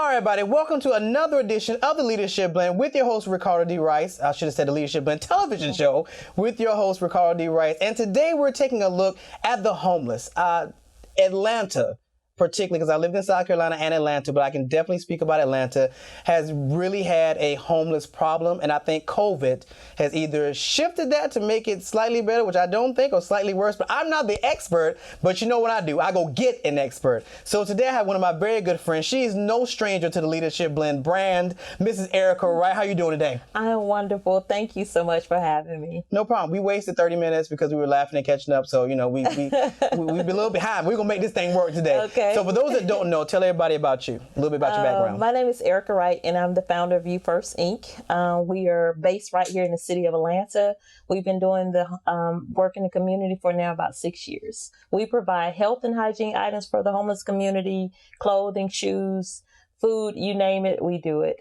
All right, everybody, welcome to another edition of the Leadership Blend with your host, Ricardo D. Rice. I should have said the Leadership Blend television show with your host, Ricardo D. Rice. And today we're taking a look at the homeless. Atlanta, particularly because I lived in South Carolina and Atlanta, but I can definitely speak about Atlanta, has really had a homeless problem. And I think COVID has either shifted that to make it slightly better, which I don't think, or slightly worse. But I'm not the expert, but you know what I do? I go get an expert. So today I have one of my very good friends. She's no stranger to the Leadership Blend brand, Mrs. Erica Wright. How you doing today? I am wonderful. Thank you so much for having me. No problem. We wasted 30 minutes because we were laughing and catching up. So, you know, we've been a little behind. We're going to make this thing work today. Okay. So for those that don't know, tell everybody about you, a little bit about your background. My name is Erica Wright, and I'm the founder of You First Inc. We are based right here in the city of Atlanta. We've been doing the work in the community for now about 6 years. We provide health and hygiene items for the homeless community, clothing, shoes, food, you name it, we do it.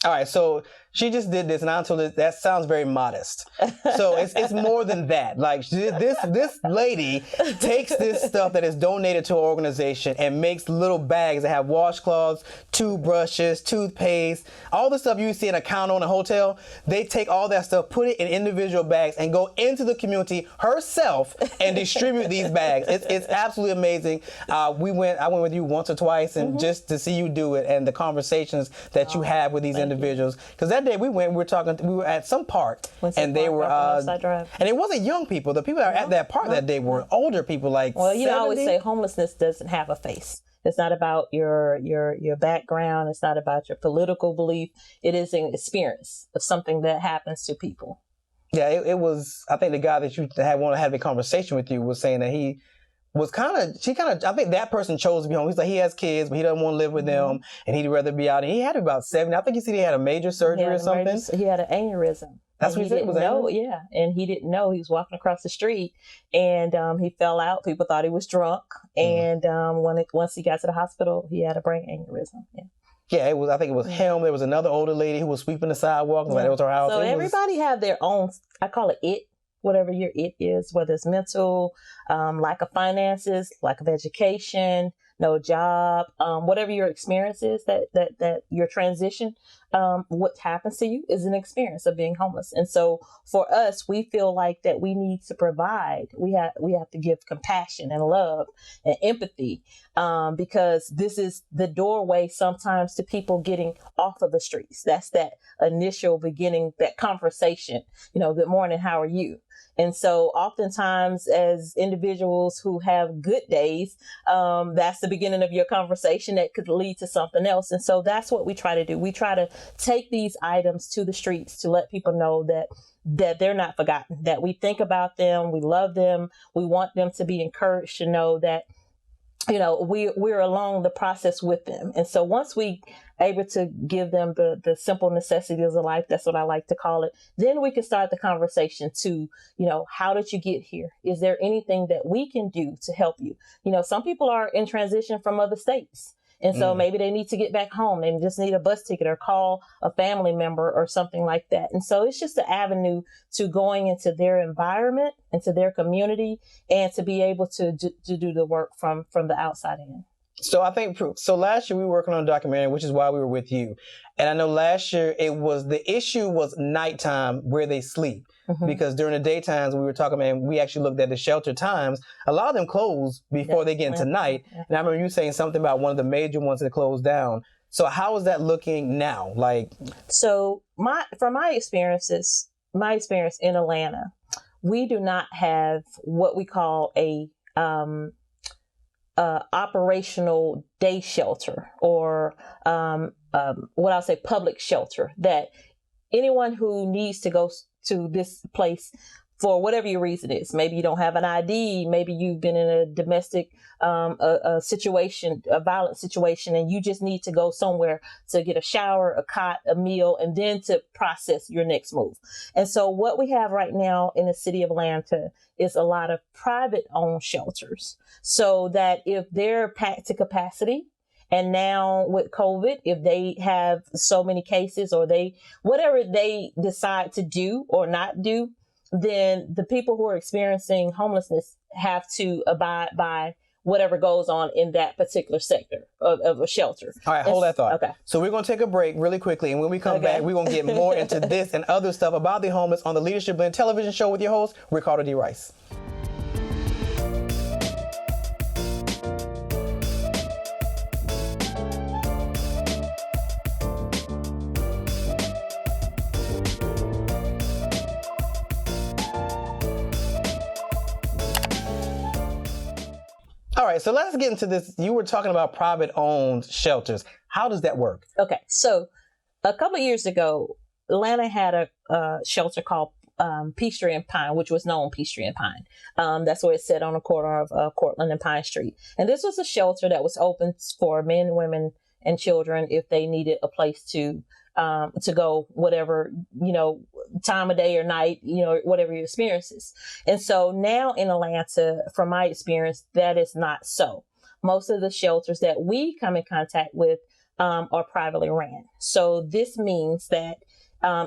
All right, so she just did this, and I told her that sounds very modest. So it's more than that. Like this lady takes this stuff that is donated to an organization and makes little bags that have washcloths, toothbrushes, toothpaste, all the stuff you see in a counter in a hotel. They take all that stuff, put it in individual bags, and go into the community herself and distribute these bags. It's absolutely amazing. I went with you once or twice, and just to see you do it and the conversations that you have with these individuals. Because that day we were at some park, and they were, and it wasn't young people. The people that were at that park that day were older people, like Well, you 70? know, I always say homelessness doesn't have a face. It's not about your background. It's not about your political belief. It is an experience of something that happens to people. Yeah, it was. I think the guy that you had wanted to have a conversation with you was saying that he was I think that person chose to be home. He's like, he has kids, but he doesn't want to live with them, and he'd rather be out. And he had about 70. I think he said he had a major surgery or something. He had an aneurysm. That's what he said. Yeah, and he didn't know. He was walking across the street, and he fell out. People thought he was drunk, and once he got to the hospital, he had a brain aneurysm. Yeah. Yeah, I think it was him. There was another older lady who was sweeping the sidewalk. Like it was her house. So everybody have their own. I call it. Whatever your it is, whether it's mental, lack of finances, lack of education, no job, whatever your experience is, that your transition, what happens to you is an experience of being homeless. And so for us, we feel like that we need to provide, we have to give compassion and love and empathy, because this is the doorway sometimes to people getting off of the streets. That's that initial beginning, that conversation, good morning, how are you? And so oftentimes as individuals who have good days, that's the beginning of your conversation that could lead to something else. And so that's what we try to do. We try to take these items to the streets to let people know that they're not forgotten, that we think about them, we love them, we want them to be encouraged to know that we're along the process with them. And so once we able to give them the simple necessities of life, that's what I like to call it, then we can start the conversation to, how did you get here? Is there anything that we can do to help you? Some people are in transition from other states. And so maybe they need to get back home. They just need a bus ticket or call a family member or something like that. And so it's just an avenue to going into their environment, into their community, and to be able to do the work from the outside in. So I think, last year we were working on a documentary, which is why we were with you. And I know last year the issue was nighttime where they sleep. Because during the daytimes we were talking, and we actually looked at the shelter times, a lot of them close before they get into night. And I remember you saying something about one of the major ones that closed down. So how is that looking now? So from my experience in Atlanta, we do not have what we call a operational day shelter, or what I'll say public shelter, that anyone who needs to go to this place for whatever your reason is. Maybe you don't have an ID. Maybe you've been in a domestic situation, a violent situation, and you just need to go somewhere to get a shower, a cot, a meal, and then to process your next move. And so what we have right now in the city of Atlanta is a lot of private owned shelters, so that if they're packed to capacity, and now with COVID, if they have so many cases, or whatever they decide to do or not do, then the people who are experiencing homelessness have to abide by whatever goes on in that particular sector of a shelter. All right, hold that thought. Okay. So we're going to take a break really quickly, and when we come back, we're going to get more into this and other stuff about the homeless on the Leadership Blend television show with your host, Ricardo D. Rice. All right, so let's get into this. You were talking about private-owned shelters. How does that work? Okay, so a couple of years ago, Atlanta had a shelter called Peachtree and Pine, which was known Peachtree and Pine. That's where it's set on the corner of Cortland and Pine Street. And this was a shelter that was open for men, women, and children if they needed a place to go, whatever, time of day or night, whatever your experience is. And so now in Atlanta, from my experience, that is not so. Most of the shelters that we come in contact with are privately ran. So this means that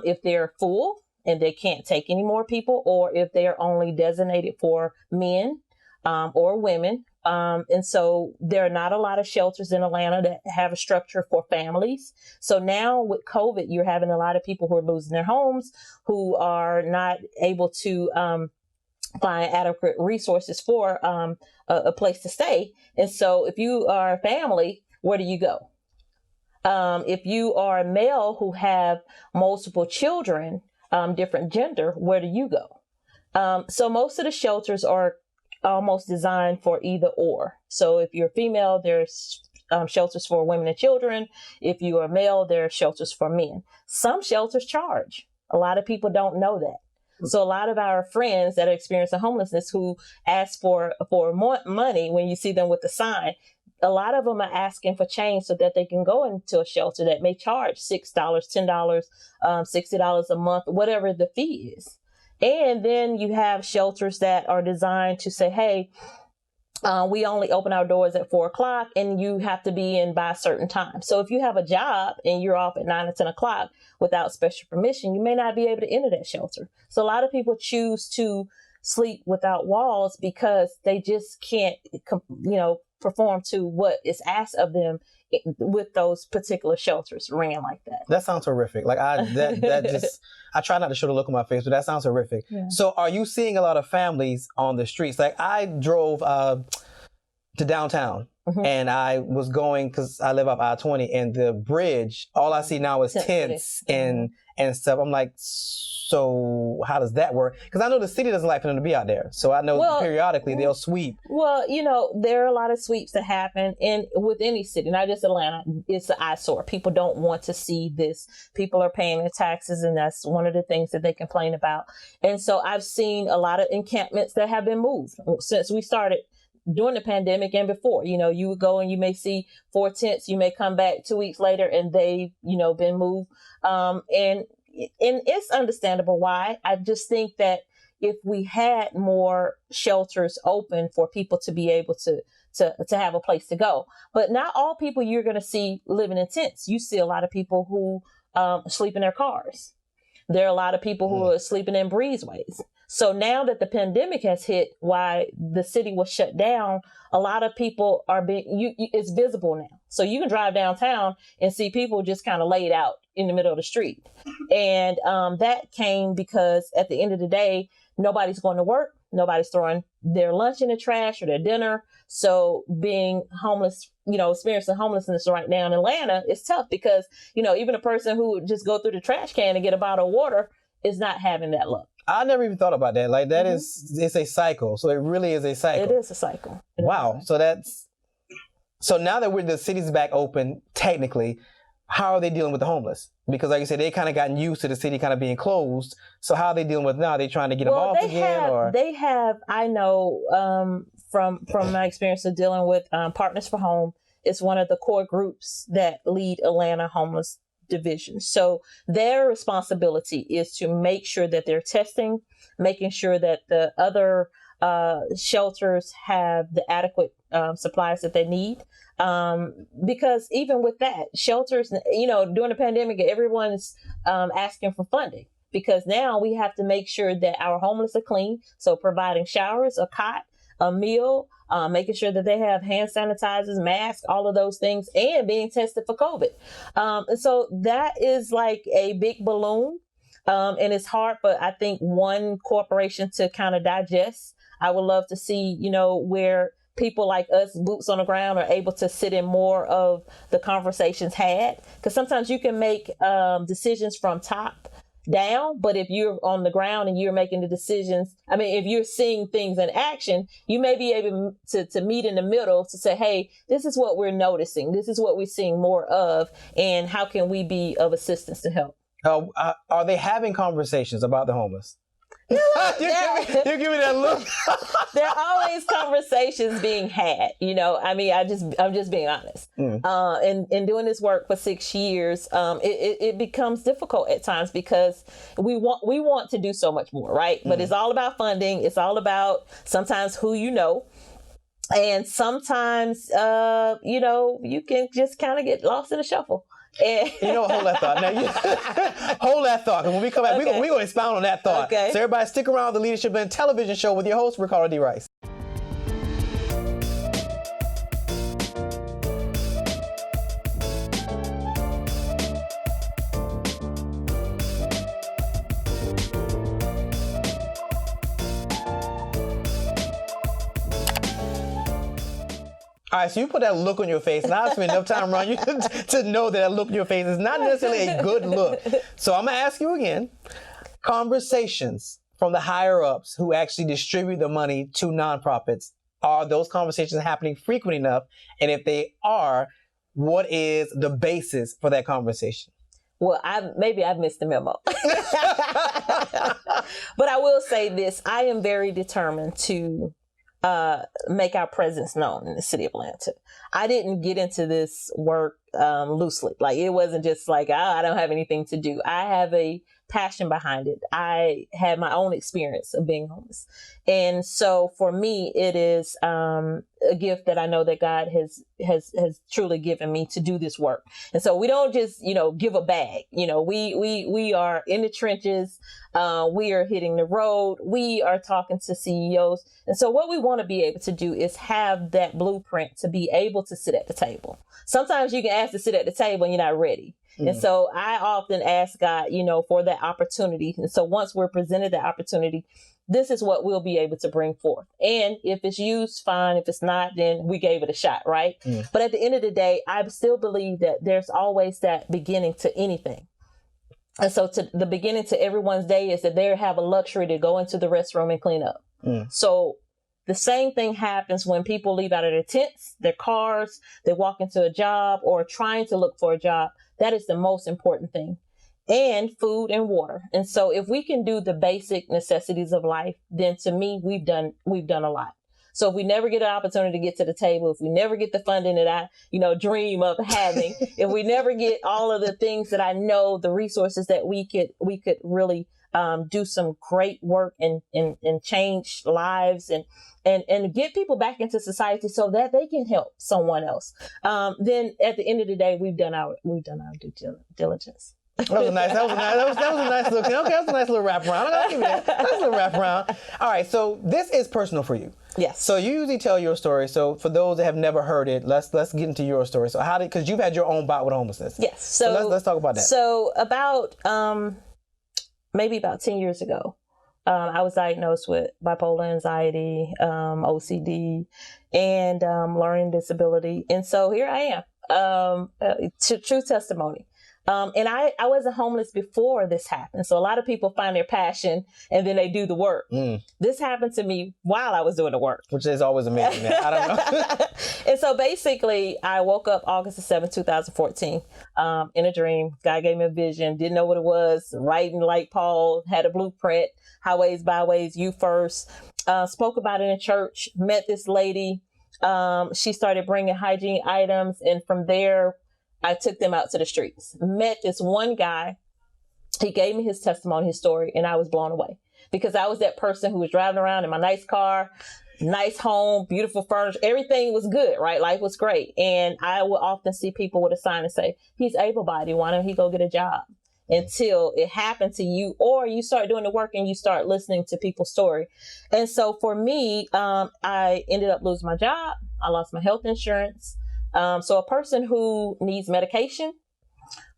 if they're full and they can't take any more people, or if they are only designated for men or women. And so there are not a lot of shelters in Atlanta that have a structure for families. So now with COVID, you're having a lot of people who are losing their homes, who are not able to find adequate resources for a place to stay. And so if you are a family, where do you go? If you are a male who have multiple children, different gender, where do you go? So most of the shelters are almost designed for either or. So if you're female, there's shelters for women and children. If you are male, there are shelters for men. Some shelters charge. A lot of people don't know that. So a lot of our friends that are experiencing homelessness who ask for more money when you see them with the sign, a lot of them are asking for change so that they can go into a shelter that may charge $6, $10, $60 a month, whatever the fee is. And then you have shelters that are designed to say, hey, we only open our doors at 4:00 and you have to be in by a certain time. So if you have a job and you're off at 9 or 10 o'clock without special permission, you may not be able to enter that shelter. So a lot of people choose to sleep without walls because they just can't, perform to what is asked of them with those particular shelters ran like that. That sounds horrific. Like I try not to show the look on my face, but that sounds horrific. Yeah. So are you seeing a lot of families on the streets? Like I drove to downtown and I was going, because I live up I-20, and the bridge, all I see now is tents and stuff. I'm like, so how does that work? Because I know the city doesn't like for them to be out there. So I know periodically they'll sweep. Well, there are a lot of sweeps that happen with any city, not just Atlanta. It's an eyesore. People don't want to see this. People are paying their taxes, and that's one of the things that they complain about. And so I've seen a lot of encampments that have been moved since we started during the pandemic and before. You would go and you may see 4 tents. You may come back 2 weeks later and they've, been moved. And it's understandable why. I just think that if we had more shelters open for people to be able to have a place to go, but not all people you're going to see living in tents. You see a lot of people who sleep in their cars. There are a lot of people who are sleeping in breezeways. So now that the pandemic has hit, why the city was shut down, a lot of people are it's visible now. So you can drive downtown and see people just kind of laid out in the middle of the street. And that came because at the end of the day, nobody's going to work. Nobody's throwing their lunch in the trash or their dinner. So being homeless, experiencing homelessness right now in Atlanta is tough because, even a person who would just go through the trash can and get a bottle of water is not having that luck. I never even thought about that. Like that it's a cycle. So it really is a cycle. It is a cycle. Wow. So now that the city's back open, technically, how are they dealing with the homeless? Because like you said, they kind of gotten used to the city kind of being closed. So how are they dealing with it now? Are they trying to get them off again? They have, I know from my experience of dealing with Partners for Home, it's one of the core groups that lead Atlanta homeless division. So their responsibility is to make sure that they're testing, making sure that the other shelters have the adequate supplies that they need. Because even with that, shelters, during the pandemic, everyone's asking for funding because now we have to make sure that our homeless are clean. So providing showers, a cot, a meal, making sure that they have hand sanitizers, masks, all of those things, and being tested for COVID. And so that is like a big balloon. And it's hard for, I think, one corporation to kind of digest. I would love to see, where people like us, boots on the ground, are able to sit in more of the conversations had. Because sometimes you can make decisions from top down, but if you're on the ground and you're making the decisions, if you're seeing things in action, you may be able to meet in the middle to say, hey, this is what we're noticing. This is what we're seeing more of. And how can we be of assistance to help? Are they having conversations about the homeless? You give me that look. There are always conversations being had, I'm just being honest. And doing this work for 6 years, it becomes difficult at times because we want to do so much more, right? But it's all about funding. It's all about sometimes who you know. And sometimes, you can just kind of get lost in the shuffle. Hold that thought. Now, hold that thought. When we come back, we're going to expound on that thought. Okay. So everybody stick around the Leadership Blend television show with your host, Ricardo D. Rice. All right, so you put that look on your face, and I've spent enough time around you to know that look on your face is not necessarily a good look. So I'm going to ask you again, conversations from the higher-ups who actually distribute the money to nonprofits, are those conversations happening frequent enough? And if they are, what is the basis for that conversation? Well, maybe I've missed the memo. But I will say this, I am very determined to make our presence known in the city of Atlanta. I didn't get into this work loosely. Like, it wasn't just like, I don't have anything to do. I have a passion behind it. I had my own experience of being homeless. And so for me, it is a gift that I know that God has truly given me to do this work. And so we don't just, give a bag. We are in the trenches. We are hitting the road. We are talking to CEOs. And so what we want to be able to do is have that blueprint to be able to sit at the table. Sometimes you can ask to sit at the table and you're not ready. And so I often ask God, for that opportunity. And so once we're presented that opportunity, this is what we'll be able to bring forth. And if it's used, fine. If it's not, then we gave it a shot, right? But at the end of the day, I still believe that there's always that beginning to anything. And so to the beginning to everyone's day is that they have a luxury to go into the restroom and clean up. So the same thing happens when people leave out of their tents, their cars, they walk into a job or trying to look for a job. That is the most important thing. And food and water. And so if we can do the basic necessities of life, then to me, we've done a lot. So if we never get an opportunity to get to the table, if we never get the funding that I, dream of having, if we never get all of the things that I know, the resources that we could really do some great work and change lives and get people back into society so that they can help someone else. Then at the end of the day, we've done our due diligence. That was a nice little, okay, that was a nice little wraparound. I'll give you that. Nice little wraparound. All right, so this is personal for you. Yes. So you usually tell your story. So for those that have never heard it, let's get into your story. So because you've had your own bout with homelessness. Yes. So let's talk about that. So about maybe about 10 years ago, I was diagnosed with bipolar anxiety, OCD, and learning disability. And so here I am, true testimony. And I wasn't homeless before this happened. So a lot of people find their passion and then they do the work. This happened to me while I was doing the work. Which is always amazing. I don't know. And so basically, I woke up August the 7th, 2014, in a dream. God gave me a vision, didn't know what it was. Writing like Paul, had a blueprint, highways, byways, you first. Spoke about it in church, met this lady. She started bringing hygiene items. And from there, I took them out to the streets, met this one guy. He gave me his testimony, his story, and I was blown away because I was that person who was driving around in my nice car, nice home, beautiful furniture. Everything was good, right? Life was great. And I would often see people with a sign and say, he's able-bodied. Why don't he go get a job? until it happened to you, or you start doing the work and you start listening to people's story. And so for me, I ended up losing my job. I lost my health insurance. So a person who needs medication,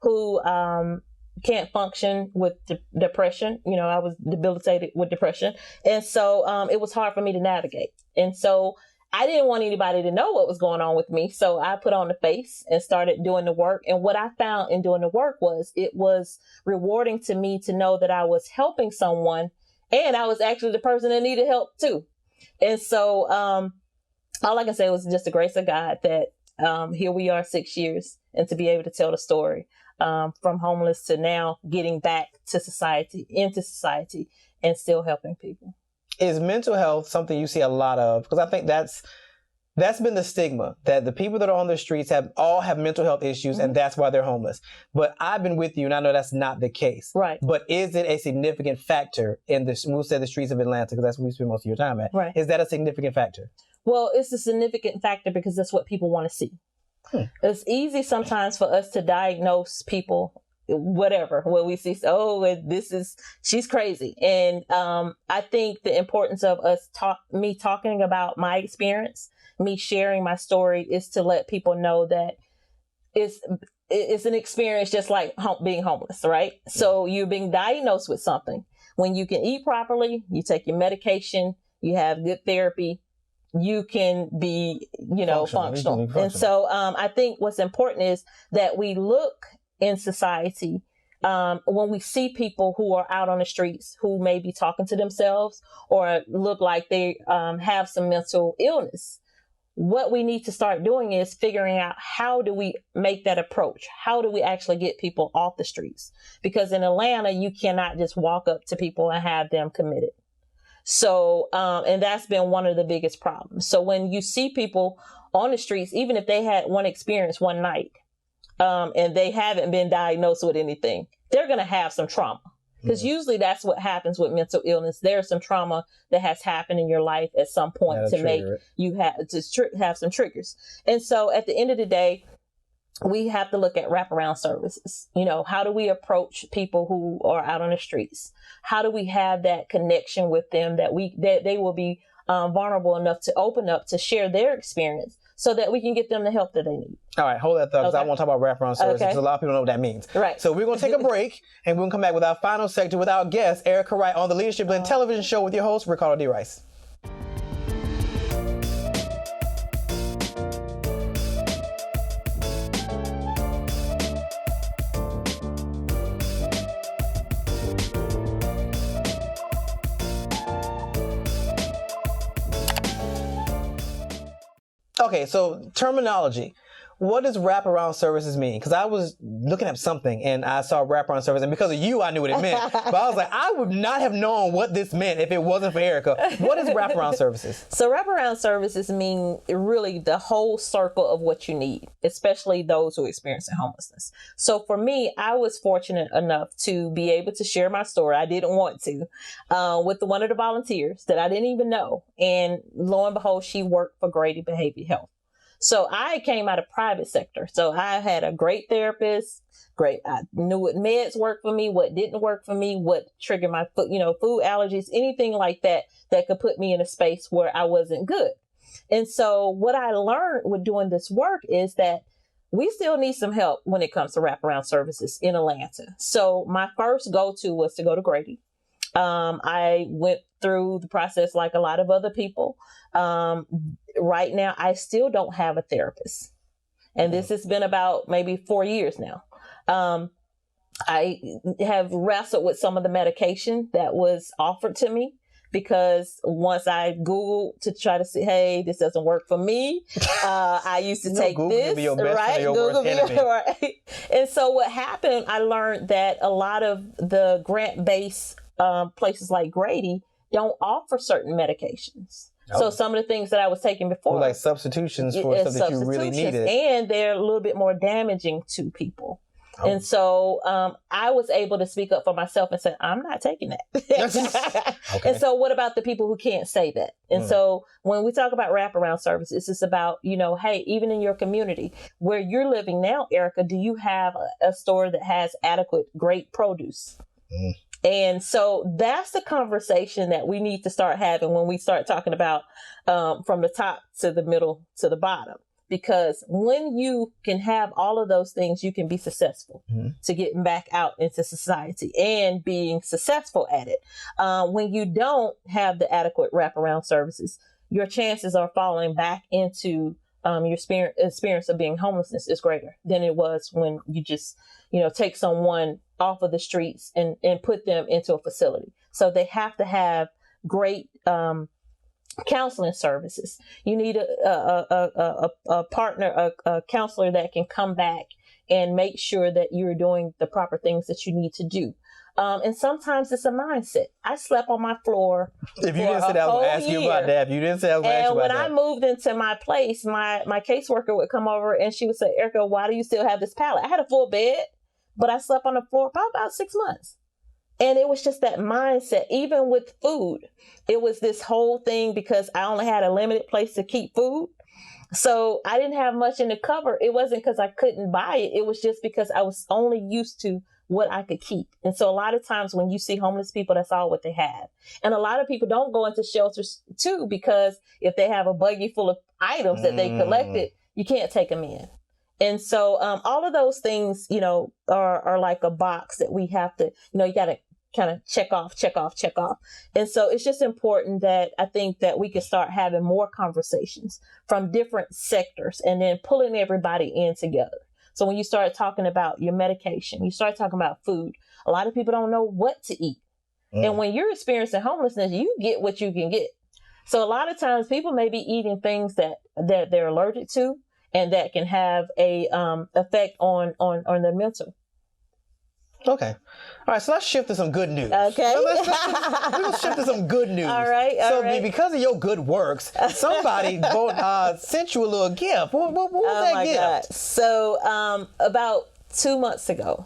who can't function with depression, I was debilitated with depression. And so it was hard for me to navigate. And so I didn't want anybody to know what was going on with me. So I put on the face and started doing the work. And what I found in doing the work was it was rewarding to me to know that I was helping someone, and I was actually the person that needed help too. And so all I can say was just the grace of God that here we are 6 years, and to be able to tell the story from homeless to now getting back to society, into society, and still helping people. Is mental health something you see a lot of? Because I think that's been the stigma, that the people that are on the streets all have mental health issues, and that's why they're homeless. But I've been with you, and I know that's not the case. Right. But is it a significant factor in this? We'll say the streets of Atlanta, because that's where we spend most of your time at. Right. Is that a significant factor? Well, it's a significant factor because that's what people want to see. It's easy sometimes for us to diagnose people, whatever, when we see, she's crazy. And I think the importance of me talking about my experience, me sharing my story, is to let people know that it's an experience just like being homeless, right? So you're being diagnosed with something. When you can eat properly, you take your medication, you have good therapy, you can be, functional. And so I think what's important is that we look in society when we see people who are out on the streets who may be talking to themselves or look like they have some mental illness. What we need to start doing is figuring out, how do we make that approach? How do we actually get people off the streets? Because in Atlanta, you cannot just walk up to people and have them committed. So, and that's been one of the biggest problems. So when you see people on the streets, even if they had one experience one night, and they haven't been diagnosed with anything, they're going to have some trauma. Because usually that's what happens with mental illness. There's some trauma that has happened in your life at some point to make you have some triggers. And so at the end of the day, we have to look at wraparound services. How do we approach people who are out on the streets? How do we have that connection with them that they will be vulnerable enough to open up to share their experience, so that we can get them the help that they need. All right, hold that thought, because I want to talk about wraparound services, because a lot of people don't know what that means. Right. So we're going to take a break, and we're going to come back with our final segment with our guest, Erica Wright, on the Leadership Blend television show with your host, Ricardo D. Rice. Okay, so terminology. What does wraparound services mean? Because I was looking at something and I saw wraparound service, and because of you, I knew what it meant. But I was like, I would not have known what this meant if it wasn't for Erica. What is wraparound services? So wraparound services mean really the whole circle of what you need, especially those who are experiencing homelessness. So for me, I was fortunate enough to be able to share my story. I didn't want to, with one of the volunteers that I didn't even know. And lo and behold, she worked for Grady Behavioral Health. So I came out of private sector. So I had a great therapist. I knew what meds worked for me, what didn't work for me, what triggered my food allergies, anything like that could put me in a space where I wasn't good. And so what I learned with doing this work is that we still need some help when it comes to wraparound services in Atlanta. So my first go-to was to go to Grady. I went through the process like a lot of other people. Right now, I still don't have a therapist. And this has been about maybe 4 years now. I have wrestled with some of the medication that was offered to me, because once I Googled to try to see, hey, this doesn't work for me. I used to take Google this, be your best right? Your Google worst enemy. right. And so what happened, I learned that a lot of the grant-based places like Grady don't offer certain medications. So some of the things that I was taking before, like substitutions for stuff that you really needed, and they're a little bit more damaging to people. Oh. And so I was able to speak up for myself and say, I'm not taking that. Okay. And so what about the people who can't say that? And so when we talk about wraparound services, it's just about, hey, even in your community where you're living now, Erica, do you have a store that has adequate, great produce? And so that's the conversation that we need to start having when we start talking about from the top to the middle to the bottom. Because when you can have all of those things, you can be successful to getting back out into society and being successful at it. When you don't have the adequate wraparound services, your chances of falling back into your experience of being homelessness is greater than it was when you just, take someone off of the streets and put them into a facility. So they have to have great counseling services. You need a partner, a counselor that can come back and make sure that you're doing the proper things that you need to do. And sometimes it's a mindset. I slept on my floor. If you didn't say that, I was going to ask you about that. If you didn't say I was going to ask you about that. And when I moved into my place, my caseworker would come over and she would say, Erica, why do you still have this pallet? I had a full bed, but I slept on the floor probably about 6 months. And it was just that mindset. Even with food, it was this whole thing because I only had a limited place to keep food. So I didn't have much in the cupboard. It wasn't because I couldn't buy it. It was just because I was only used to what I could keep. And so a lot of times when you see homeless people, that's all what they have. And a lot of people don't go into shelters too, because if they have a buggy full of items that they collected, you can't take them in. And so all of those things, are like a box that we have to, you got to kind of check off. And so it's just important that I think that we can start having more conversations from different sectors and then pulling everybody in together. So when you start talking about your medication, you start talking about food, a lot of people don't know what to eat. And when you're experiencing homelessness, you get what you can get. So a lot of times people may be eating things that they're allergic to and that can have a effect on their mental. Okay. All right. So let's shift to some good news. Okay. Let's shift to some good news. All right. Because of your good works, somebody sent you a little gift. What was that gift? God. So about 2 months ago,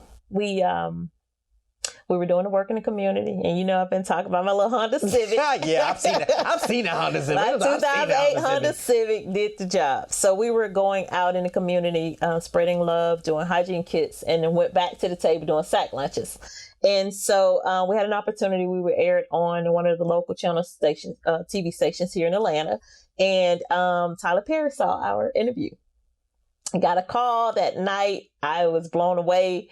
we were doing the work in the community, and I've been talking about my little Honda Civic. Yeah, I've seen it. I've seen the Honda Civic. My 2008 Honda Civic did the job. So we were going out in the community, spreading love, doing hygiene kits, and then went back to the table doing sack lunches. And so we had an opportunity. We were aired on one of the local channel stations, TV stations here in Atlanta, and Tyler Perry saw our interview. I got a call that night. I was blown away.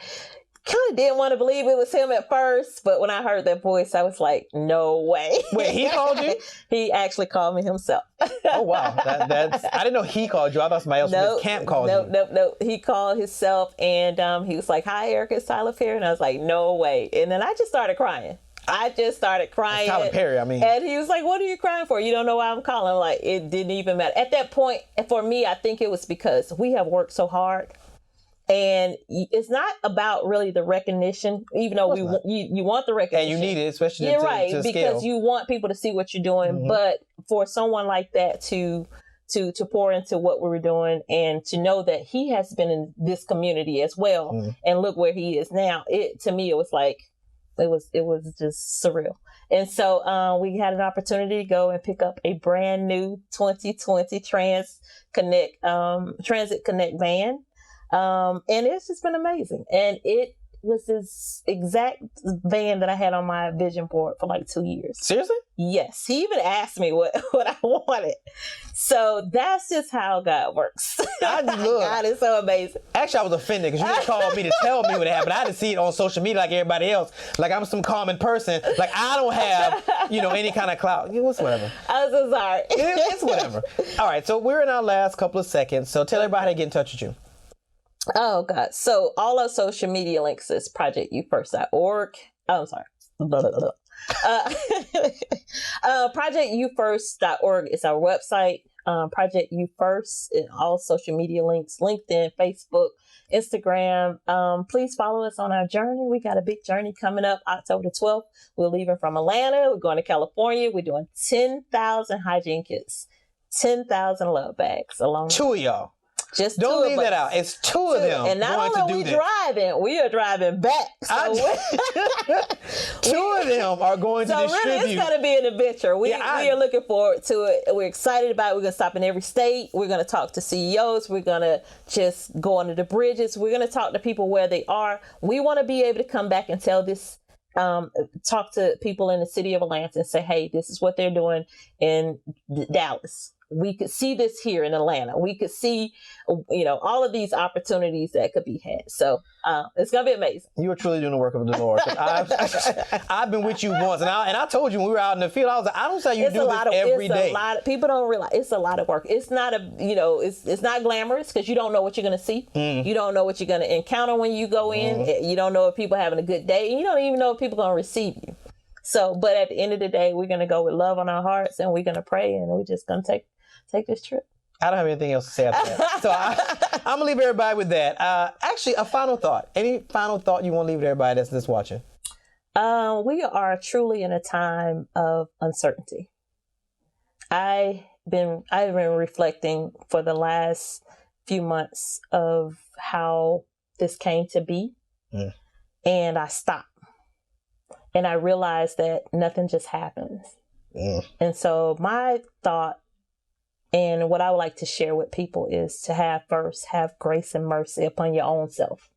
Kind of didn't want to believe it was him at first, but when I heard that voice, I was like, no way. Wait, he called you? He actually called me himself. Oh, wow. That's I didn't know he called you. I thought somebody else from his camp called you. No. He called himself, and he was like, hi, Erica, it's Tyler Perry. And I was like, no way. And then I just started crying. It's Tyler Perry, I mean. And he was like, what are you crying for? You don't know why I'm calling. I'm like, it didn't even matter. At that point, for me, I think it was because we have worked so hard. And it's not about really the recognition, even though you want the recognition. And you need it, especially You're to right, scale. because you want people to see what you're doing. But for someone like that to pour into what we were doing and to know that he has been in this community as well, and look where he is now, to me, it was like, it was just surreal. And so we had an opportunity to go and pick up a brand new 2020 Transit Connect van. And it's just been amazing. And it was this exact van that I had on my vision board for like 2 years. Seriously? Yes. He even asked me what I wanted. So that's just how God works. God is so amazing. Actually, I was offended because you just called me to tell me what happened. I didn't see it on social media like everybody else. Like I'm some common person. Like I don't have, any kind of clout. It's whatever. I'm so sorry. It's whatever. All right. So we're in our last couple of seconds. So tell everybody how to get in touch with you. Oh, God. So all our social media links is projectyoufirst.org. Oh, I'm sorry. ProjectyouFirst.org is our website. Project You First, and all social media links, LinkedIn, Facebook, Instagram. Please follow us on our journey. We got a big journey coming up October the 12th. We're leaving from Atlanta. We're going to California. We're doing 10,000 hygiene kits, 10,000 love bags along. Two of y'all. Just Don't two leave of that us. out. It's two of them And not going only to are do we this. driving, we are driving back. So Two of them are going to So distribute. really, it's going to be an adventure. We are looking forward to it. We're excited about it. We're going to stop in every state. We're going to talk to CEOs. We're going to just go under the bridges. We're going to talk to people where they are. We want to be able to come back and tell this, talk to people in the city of Atlanta and say, hey, this is what they're doing in Dallas. We could see this here in Atlanta. We could see, all of these opportunities that could be had. So it's going to be amazing. You are truly doing the work of the Lord. I've been with you once, and I told you when we were out in the field, I was like, I don't say you do this every day. People don't realize it's a lot of work. It's not it's not glamorous because you don't know what you're going to see. You don't know what you're going to encounter when you go in. You don't know if people are having a good day. And you don't even know if people are going to receive you. So, but at the end of the day, we're going to go with love on our hearts, and we're going to pray, and we're just going to take this trip. I don't have anything else to say after that. So I'm going to leave everybody with that. Actually, a final thought. Any final thought you want to leave with everybody that's watching? We are truly in a time of uncertainty. I've been reflecting for the last few months of how this came to be. And I stopped. And I realized that nothing just happens. And so my thought and what I would like to share with people is to have grace and mercy upon your own self.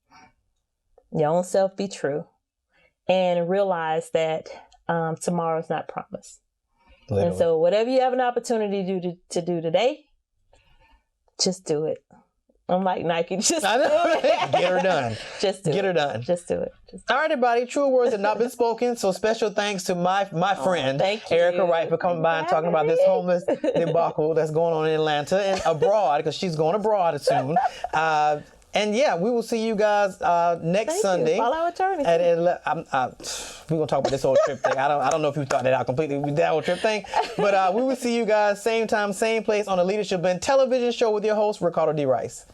Your own self be true. And realize that tomorrow is not promised. Literally. And so whatever you have an opportunity to do today, just do it. I'm like Nike, just do it. Get her done. Just do it. Get her done. Just do it. All right, everybody. True words have not been spoken. So special thanks to my friend, Erica Wright, for coming by and talking about this homeless debacle that's going on in Atlanta and abroad, because she's going abroad soon. And yeah, we will see you guys next Sunday. Follow our journey. We're gonna talk about this whole trip thing. I don't know if we thought that out completely with that whole trip thing, but we will see you guys same time, same place on the Leadership Blend television show with your host Ricardo D. Rice.